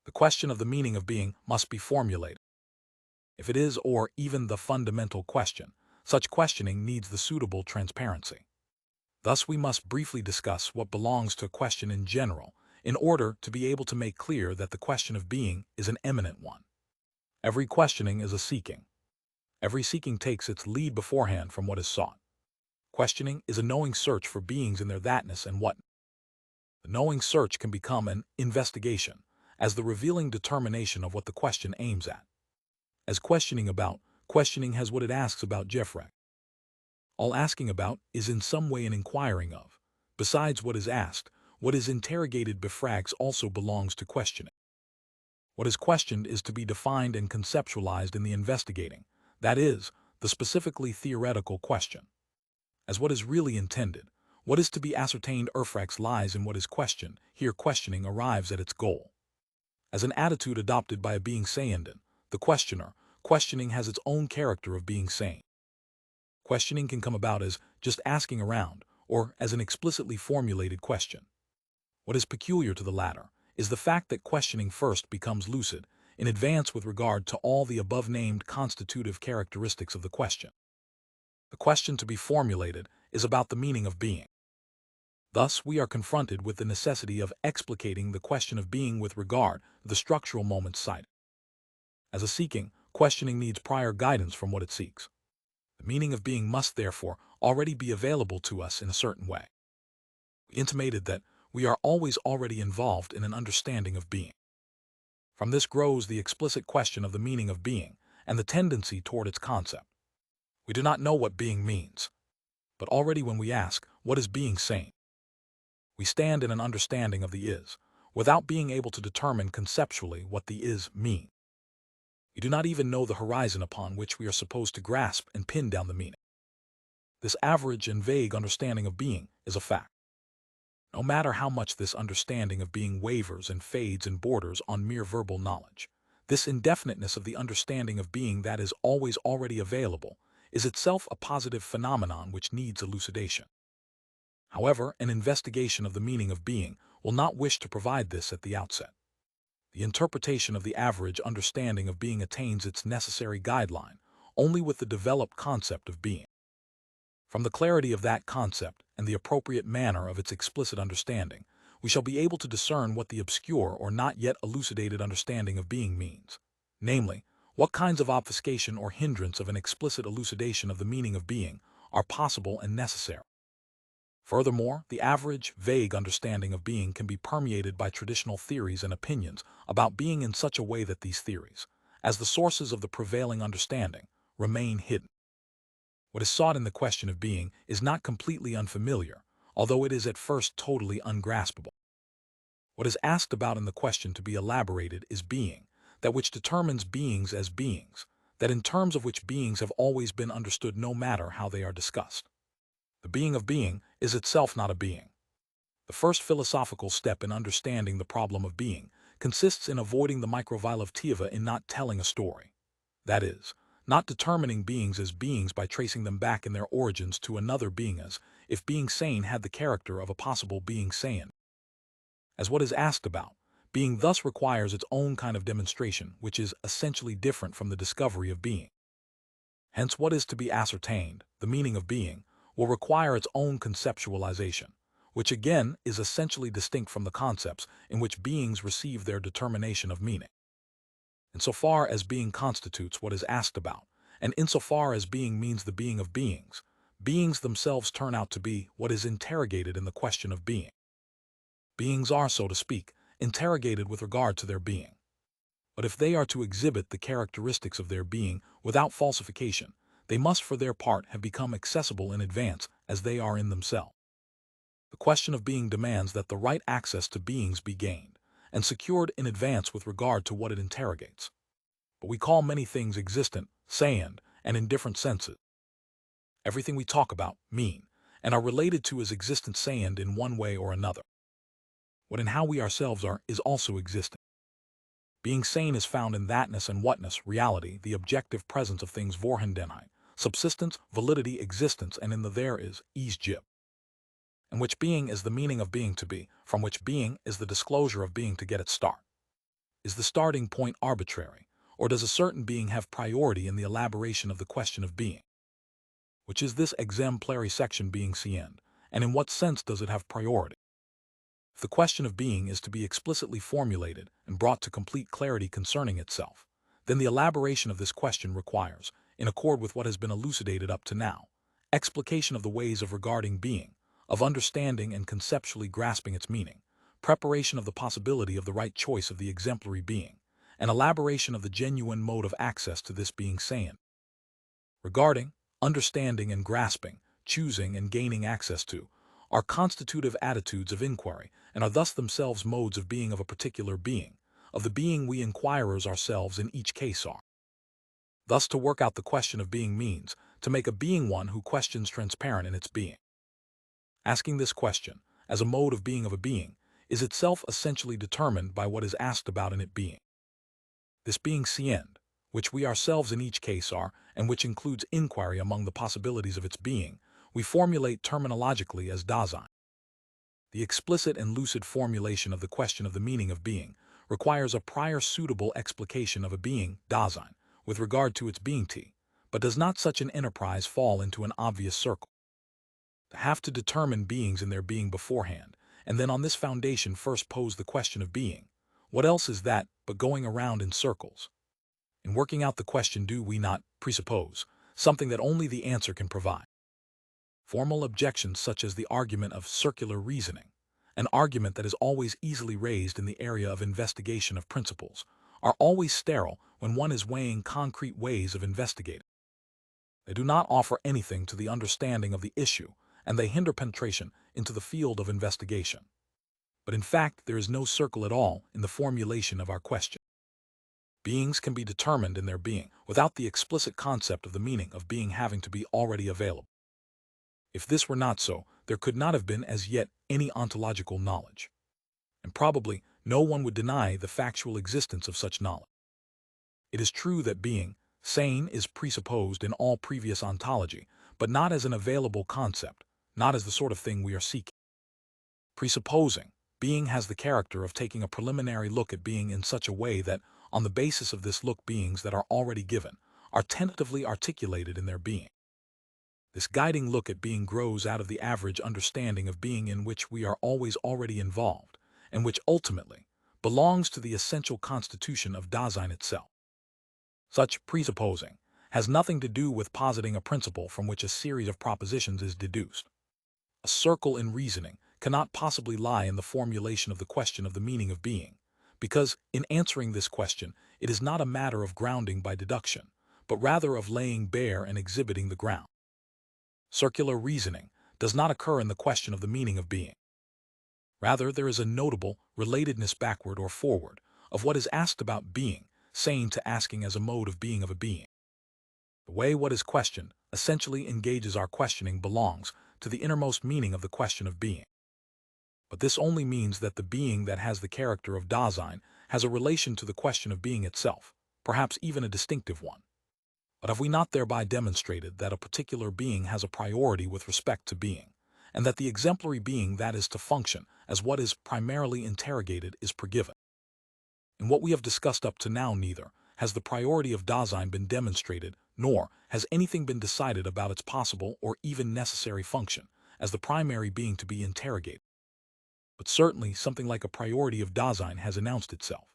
The question of the meaning of being must be formulated. If it is, or even the fundamental question, such questioning needs the suitable transparency. Thus we must briefly discuss what belongs to a question in general, in order to be able to make clear that the question of being is an eminent one. Every questioning is a seeking. Every seeking takes its lead beforehand from what is sought. Questioning is a knowing search for beings in their thatness and what. The knowing search can become an investigation, as the revealing determination of what the question aims at. As questioning about, questioning has what it asks about Jeffrey. All asking about is in some way an inquiring of. Besides what is asked, what is interrogated befrags also belongs to questioning. What is questioned is to be defined and conceptualized in the investigating, that is, the specifically theoretical question. As what is really intended, what is to be ascertained erfrax lies in what is questioned, here questioning arrives at its goal. As an attitude adopted by a being sayenden, the questioner, questioning has its own character of being sane. Questioning can come about as just asking around, or as an explicitly formulated question. What is peculiar to the latter is the fact that questioning first becomes lucid, in advance with regard to all the above-named constitutive characteristics of the question. The question to be formulated is about the meaning of being. Thus, we are confronted with the necessity of explicating the question of being with regard to the structural moments cited. As a seeking, questioning needs prior guidance from what it seeks. The meaning of being must therefore already be available to us in a certain way. We intimated that we are always already involved in an understanding of being. From this grows the explicit question of the meaning of being and the tendency toward its concept. We do not know what being means, but already when we ask, what is being sane? We stand in an understanding of the is, without being able to determine conceptually what the is mean. We do not even know the horizon upon which we are supposed to grasp and pin down the meaning. This average and vague understanding of being is a fact. No matter how much this understanding of being wavers and fades and borders on mere verbal knowledge, this indefiniteness of the understanding of being that is always already available is itself a positive phenomenon which needs elucidation. However, an investigation of the meaning of being will not wish to provide this at the outset. The interpretation of the average understanding of being attains its necessary guideline only with the developed concept of being. From the clarity of that concept and the appropriate manner of its explicit understanding, we shall be able to discern what the obscure or not yet elucidated understanding of being means, namely, what kinds of obfuscation or hindrance of an explicit elucidation of the meaning of being are possible and necessary. Furthermore, the average, vague understanding of being can be permeated by traditional theories and opinions about being in such a way that these theories, as the sources of the prevailing understanding, remain hidden. What is sought in the question of being is not completely unfamiliar, although it is at first totally ungraspable. What is asked about in the question to be elaborated is being, that which determines beings as beings, that in terms of which beings have always been understood no matter how they are discussed. The being of being is itself not a being. The first philosophical step in understanding the problem of being consists in avoiding the microvilativa in not telling a story. That is, not determining beings as beings by tracing them back in their origins to another being as if being sane had the character of a possible being sane. As what is asked about, being thus requires its own kind of demonstration which is essentially different from the discovery of being. Hence what is to be ascertained, the meaning of being, will require its own conceptualization, which again is essentially distinct from the concepts in which beings receive their determination of meaning. Insofar as being constitutes what is asked about, and insofar as being means the being of beings, beings themselves turn out to be what is interrogated in the question of being. Beings are, so to speak, interrogated with regard to their being. But if they are to exhibit the characteristics of their being without falsification, they must for their part have become accessible in advance as they are in themselves. The question of being demands that the right access to beings be gained and secured in advance with regard to what it interrogates. But we call many things existent, sayend, and in different senses. Everything we talk about, mean, and are related to is existent sayend in one way or another. What and how we ourselves are is also existent. Being sane is found in thatness and whatness, reality, the objective presence of things Vorhandenheit, subsistence, validity, existence, and in the there is, jib. In which being is the meaning of being to be, from which being is the disclosure of being to get its start. Is the starting point arbitrary, or does a certain being have priority in the elaboration of the question of being? Which is this exemplary section being seen, and in what sense does it have priority? If the question of being is to be explicitly formulated and brought to complete clarity concerning itself, then the elaboration of this question requires, in accord with what has been elucidated up to now, explication of the ways of regarding being, of understanding and conceptually grasping its meaning, preparation of the possibility of the right choice of the exemplary being, and elaboration of the genuine mode of access to this being sane. Regarding, understanding and grasping, choosing and gaining access to, are constitutive attitudes of inquiry and are thus themselves modes of being of a particular being, of the being we inquirers ourselves in each case are. Thus to work out the question of being means to make a being one who questions transparent in its being. Asking this question, as a mode of being, is itself essentially determined by what is asked about in it being. This being sciend, which we ourselves in each case are, and which includes inquiry among the possibilities of its being, we formulate terminologically as Dasein. The explicit and lucid formulation of the question of the meaning of being requires a prior suitable explication of a being, Dasein, with regard to its being t, but does not such an enterprise fall into an obvious circle? To have to determine beings in their being beforehand, and then on this foundation first pose the question of being, what else is that but going around in circles? In working out the question, do we not presuppose something that only the answer can provide? Formal objections such as the argument of circular reasoning, an argument that is always easily raised in the area of investigation of principles, are always sterile when one is weighing concrete ways of investigating. They do not offer anything to the understanding of the issue, and they hinder penetration into the field of investigation. But in fact, there is no circle at all in the formulation of our question. Beings can be determined in their being without the explicit concept of the meaning of being having to be already available. If this were not so, there could not have been as yet any ontological knowledge. And probably no one would deny the factual existence of such knowledge. It is true that being, sane, is presupposed in all previous ontology, but not as an available concept, not as the sort of thing we are seeking. Presupposing, being has the character of taking a preliminary look at being in such a way that, on the basis of this look, beings that are already given are tentatively articulated in their being. This guiding look at being grows out of the average understanding of being in which we are always already involved, and which ultimately belongs to the essential constitution of Dasein itself. Such presupposing has nothing to do with positing a principle from which a series of propositions is deduced. A circle in reasoning cannot possibly lie in the formulation of the question of the meaning of being, because in answering this question it is not a matter of grounding by deduction, but rather of laying bare and exhibiting the ground. Circular reasoning does not occur in the question of the meaning of being. Rather, there is a notable relatedness backward or forward of what is asked about being, sane to asking as a mode of being of a being. The way what is questioned essentially engages our questioning belongs to the innermost meaning of the question of being. But this only means that the being that has the character of Dasein has a relation to the question of being itself, perhaps even a distinctive one. But have we not thereby demonstrated that a particular being has a priority with respect to being, and that the exemplary being that is to function as what is primarily interrogated is pregiven? In what we have discussed up to now, neither has the priority of Dasein been demonstrated, nor has anything been decided about its possible or even necessary function as the primary being to be interrogated. But certainly something like a priority of Dasein has announced itself.